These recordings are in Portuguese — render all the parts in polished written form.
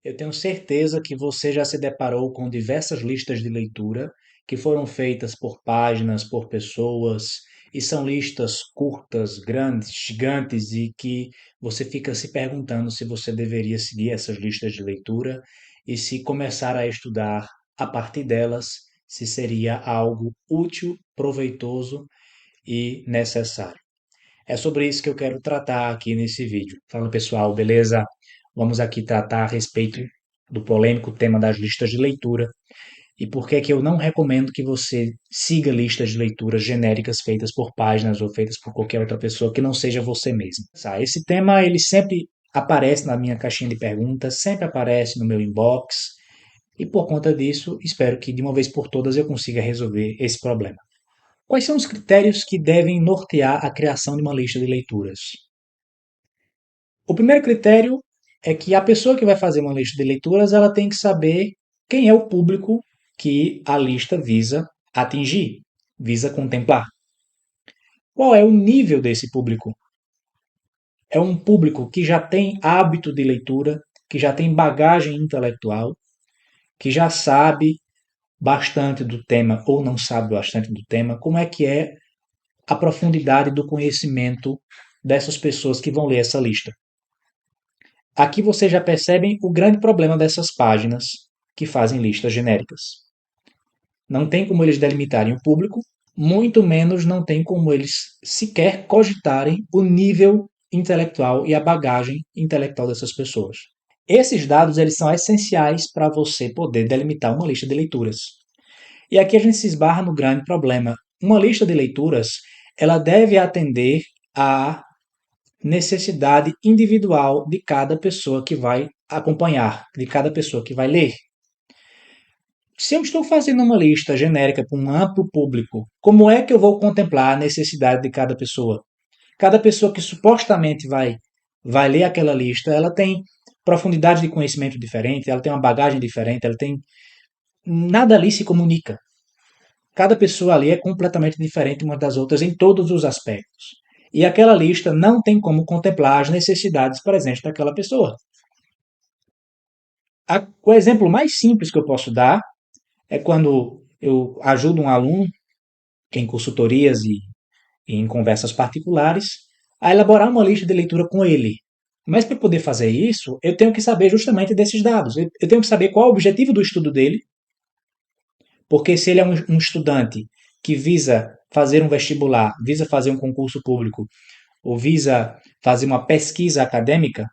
Eu tenho certeza que você já se deparou com diversas listas de leitura que foram feitas por páginas, por pessoas, e são listas curtas, grandes, gigantes, e que você fica se perguntando se você deveria seguir essas listas de leitura e se começar a estudar a partir delas, se seria algo útil, proveitoso e necessário. É sobre isso que eu quero tratar aqui nesse vídeo. Fala pessoal, beleza? Vamos aqui tratar a respeito do polêmico tema das listas de leitura e por que é que eu não recomendo que você siga listas de leituras genéricas feitas por páginas ou feitas por qualquer outra pessoa que não seja você mesmo. Esse tema ele sempre aparece na minha caixinha de perguntas, sempre aparece no meu inbox e por conta disso espero que de uma vez por todas eu consiga resolver esse problema. Quais são os critérios que devem nortear a criação de uma lista de leituras? O primeiro critério é que a pessoa que vai fazer uma lista de leituras, ela tem que saber quem é o público que a lista visa atingir, visa contemplar. Qual é o nível desse público? É um público que já tem hábito de leitura, que já tem bagagem intelectual, que já sabe bastante do tema ou não sabe bastante do tema, como é que é a profundidade do conhecimento dessas pessoas que vão ler essa lista. Aqui vocês já percebem o grande problema dessas páginas que fazem listas genéricas. Não tem como eles delimitarem o público, muito menos não tem como eles sequer cogitarem o nível intelectual e a bagagem intelectual dessas pessoas. Esses dados eles são essenciais para você poder delimitar uma lista de leituras. E aqui a gente se esbarra no grande problema. Uma lista de leituras ela deve atender a necessidade individual de cada pessoa que vai acompanhar, de cada pessoa que vai ler. Se eu estou fazendo uma lista genérica para um amplo público, como é que eu vou contemplar a necessidade de cada pessoa? Cada pessoa que supostamente vai ler aquela lista, ela tem profundidade de conhecimento diferente, ela tem uma bagagem diferente, ela tem nada ali se comunica. Cada pessoa ali é completamente diferente uma das outras em todos os aspectos. E aquela lista não tem como contemplar as necessidades presentes daquela pessoa. O exemplo mais simples que eu posso dar é quando eu ajudo um aluno, em consultorias e em conversas particulares, a elaborar uma lista de leitura com ele. Mas para poder fazer isso, eu tenho que saber justamente desses dados. Eu tenho que saber qual é o objetivo do estudo dele, porque se ele é um estudante que visa fazer um vestibular, visa fazer um concurso público, ou visa fazer uma pesquisa acadêmica,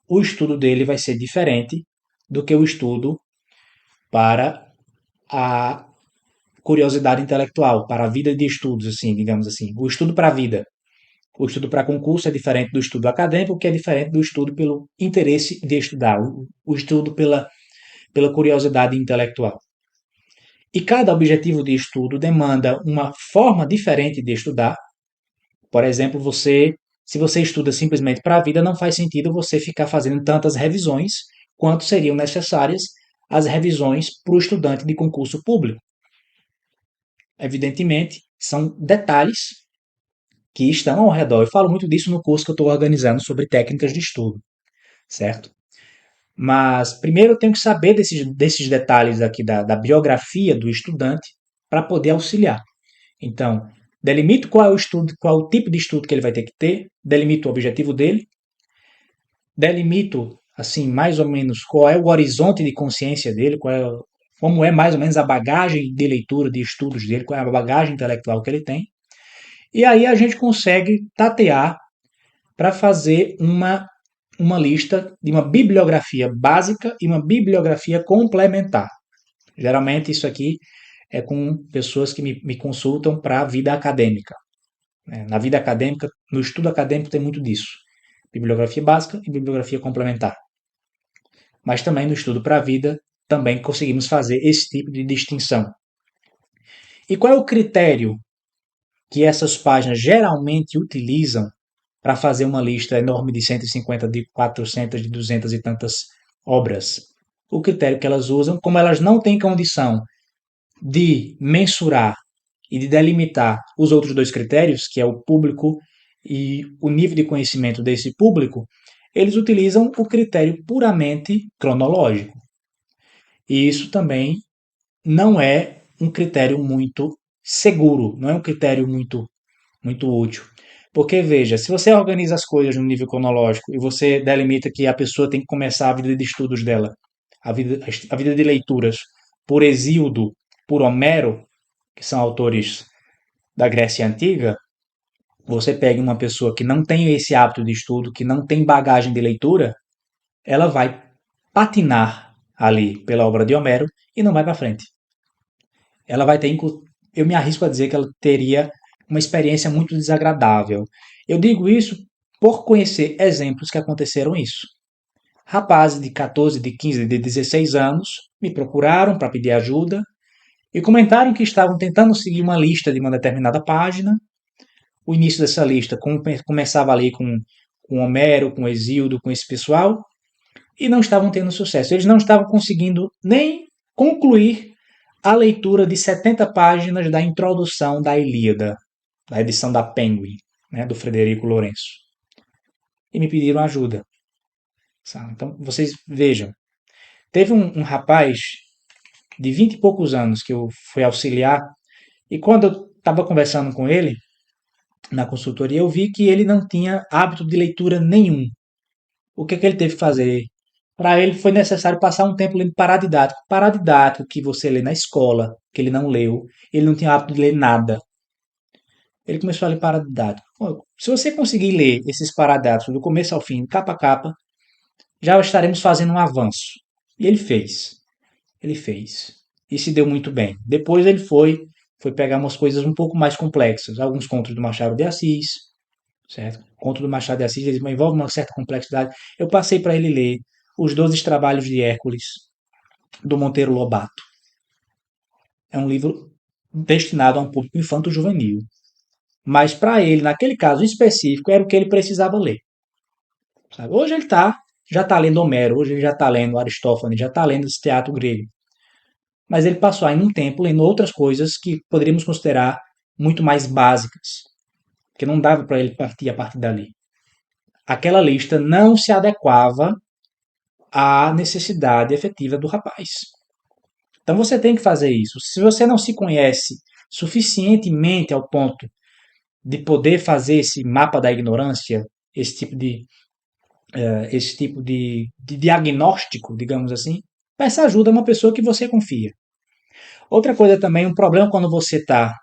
o estudo dele vai ser diferente do que o estudo para a curiosidade intelectual, para a vida de estudos, assim, digamos assim. O estudo para a vida. O estudo para concurso é diferente do estudo acadêmico, que é diferente do estudo pelo interesse de estudar, o estudo pela curiosidade intelectual. E cada objetivo de estudo demanda uma forma diferente de estudar. Por exemplo, se você estuda simplesmente para a vida, não faz sentido você ficar fazendo tantas revisões quanto seriam necessárias as revisões para o estudante de concurso público. Evidentemente, são detalhes que estão ao redor. Eu falo muito disso no curso que eu estou organizando sobre técnicas de estudo, certo? Mas primeiro eu tenho que saber desses detalhes aqui da biografia do estudante para poder auxiliar. Então, delimito qual é o estudo, qual é o tipo de estudo que ele vai ter que ter, delimito o objetivo dele, delimito assim mais ou menos qual é o horizonte de consciência dele, como é mais ou menos a bagagem de leitura, de estudos dele, qual é a bagagem intelectual que ele tem. E aí a gente consegue tatear para fazer uma lista de uma bibliografia básica e uma bibliografia complementar. Geralmente isso aqui é com pessoas que me consultam para a vida acadêmica. Na vida acadêmica, no estudo acadêmico tem muito disso. Bibliografia básica e bibliografia complementar. Mas também no estudo para a vida, também conseguimos fazer esse tipo de distinção. E qual é o critério que essas páginas geralmente utilizam para fazer uma lista enorme de 150, de 400, de 200 e tantas obras? O critério que elas usam, como elas não têm condição de mensurar e de delimitar os outros dois critérios, que é o público e o nível de conhecimento desse público, eles utilizam o critério puramente cronológico. E isso também não é um critério muito seguro, não é um critério muito útil. Porque, veja, se você organiza as coisas no nível cronológico e você delimita que a pessoa tem que começar a vida de estudos dela, a vida de leituras, por Hesíodo, por Homero, que são autores da Grécia Antiga, você pega uma pessoa que não tem esse hábito de estudo, que não tem bagagem de leitura, ela vai patinar ali pela obra de Homero e não vai para frente. Ela vai ter, eu me arrisco a dizer que ela teria uma experiência muito desagradável. Eu digo isso por conhecer exemplos que aconteceram isso. Rapazes de 14, de 15, de 16 anos me procuraram para pedir ajuda e comentaram que estavam tentando seguir uma lista de uma determinada página. O início dessa lista começava ali com Homero, com Hesíodo, com esse pessoal, e não estavam tendo sucesso. Eles não estavam conseguindo nem concluir a leitura de 70 páginas da introdução da Ilíada, da edição da Penguin, né, do Frederico Lourenço. E me pediram ajuda. Sabe? Então, vocês vejam. Teve um rapaz de 20 e poucos anos que eu fui auxiliar, e quando eu estava conversando com ele, na consultoria, eu vi que ele não tinha hábito de leitura nenhum. O que ele teve que fazer? Para ele foi necessário passar um tempo lendo paradidático. Paradidático que você lê na escola, que ele não leu, ele não tinha hábito de ler nada. Ele começou a ler paradidático. Se você conseguir ler esses paradidáticos do começo ao fim, capa a capa, já estaremos fazendo um avanço. E ele fez. Ele fez. E se deu muito bem. Depois ele foi pegar umas coisas um pouco mais complexas. Alguns contos do Machado de Assis, certo? O conto do Machado de Assis envolve uma certa complexidade. Eu passei para ele ler Os 12 Trabalhos de Hércules, do Monteiro Lobato. É um livro destinado a um público infanto-juvenil. Mas para ele, naquele caso específico, era o que ele precisava ler. Sabe? Hoje ele já está lendo Homero, hoje ele já está lendo Aristófanes, já está lendo esse teatro grego. Mas ele passou aí um tempo lendo outras coisas que poderíamos considerar muito mais básicas, que não dava para ele partir a partir dali. Aquela lista não se adequava à necessidade efetiva do rapaz. Então você tem que fazer isso. Se você não se conhece suficientemente ao ponto de poder fazer esse mapa da ignorância, esse tipo de diagnóstico, digamos assim, peça ajuda a uma pessoa que você confia. Outra coisa também, um problema quando você está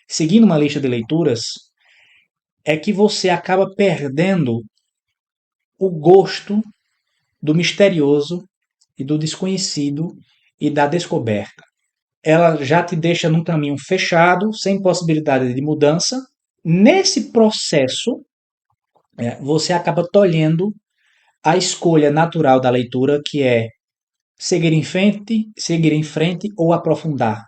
seguindo uma lista de leituras, é que você acaba perdendo o gosto do misterioso e do desconhecido e da descoberta. Ela já te deixa num caminho fechado, sem possibilidade de mudança. Nesse processo, você acaba tolhendo a escolha natural da leitura, que é seguir em frente ou aprofundar.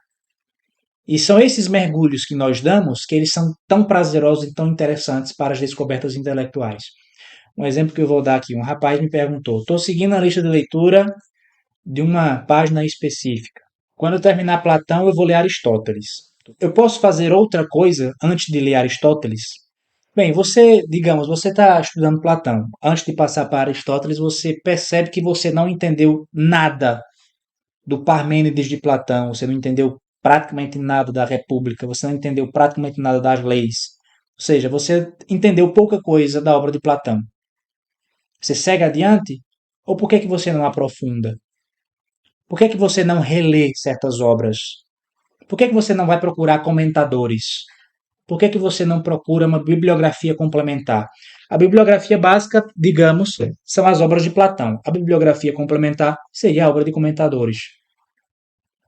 E são esses mergulhos que nós damos que eles são tão prazerosos e tão interessantes para as descobertas intelectuais. Um exemplo que eu vou dar aqui, um rapaz me perguntou, estou seguindo a lista de leitura de uma página específica. Quando eu terminar Platão, eu vou ler Aristóteles. Eu posso fazer outra coisa antes de ler Aristóteles? Bem, digamos, você está estudando Platão. Antes de passar para Aristóteles, você percebe que você não entendeu nada do Parmênides de Platão, você não entendeu praticamente nada da República, você não entendeu praticamente nada das leis. Ou seja, você entendeu pouca coisa da obra de Platão. Você segue adiante? Ou por que que você não aprofunda? Por que que você não relê certas obras? Por que que você não vai procurar comentadores? Por que que você não procura uma bibliografia complementar? A bibliografia básica, digamos, são as obras de Platão. A bibliografia complementar seria a obra de comentadores.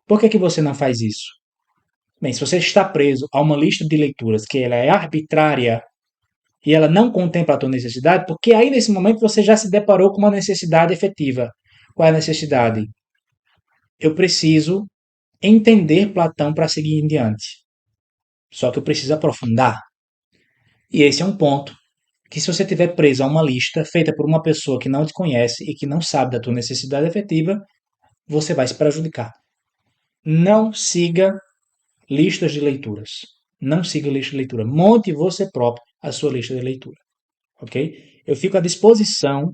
Por que que você não faz isso? Bem, se você está preso a uma lista de leituras que ela é arbitrária e ela não contempla a tua necessidade, porque aí nesse momento você já se deparou com uma necessidade efetiva. Qual é a necessidade? Eu preciso entender Platão para seguir em diante. Só que eu preciso aprofundar. E esse é um ponto que, se você estiver preso a uma lista feita por uma pessoa que não te conhece e que não sabe da tua necessidade efetiva, você vai se prejudicar. Não siga listas de leituras. Não siga lista de leitura. Monte você próprio a sua lista de leitura. Ok? Eu fico à disposição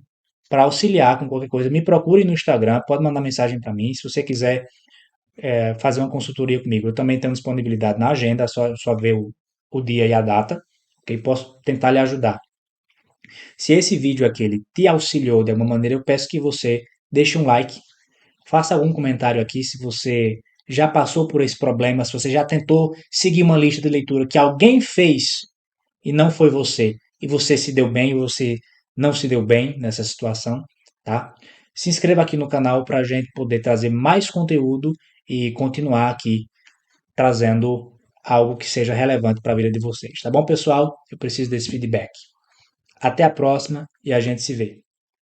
para auxiliar com qualquer coisa. Me procure no Instagram, pode mandar mensagem para mim. Se você quiser fazer uma consultoria comigo, eu também tenho disponibilidade na agenda, só ver o dia e a data, que posso tentar lhe ajudar. Se esse vídeo aqui ele te auxiliou de alguma maneira, eu peço que você deixe um like, faça algum comentário aqui se você já passou por esse problema, se você já tentou seguir uma lista de leitura que alguém fez e não foi você, e você se deu bem ou você não se deu bem nessa situação, tá? Se inscreva aqui no canal para a gente poder trazer mais conteúdo e continuar aqui trazendo algo que seja relevante para a vida de vocês, tá bom, pessoal? Eu preciso desse feedback. Até a próxima e a gente se vê.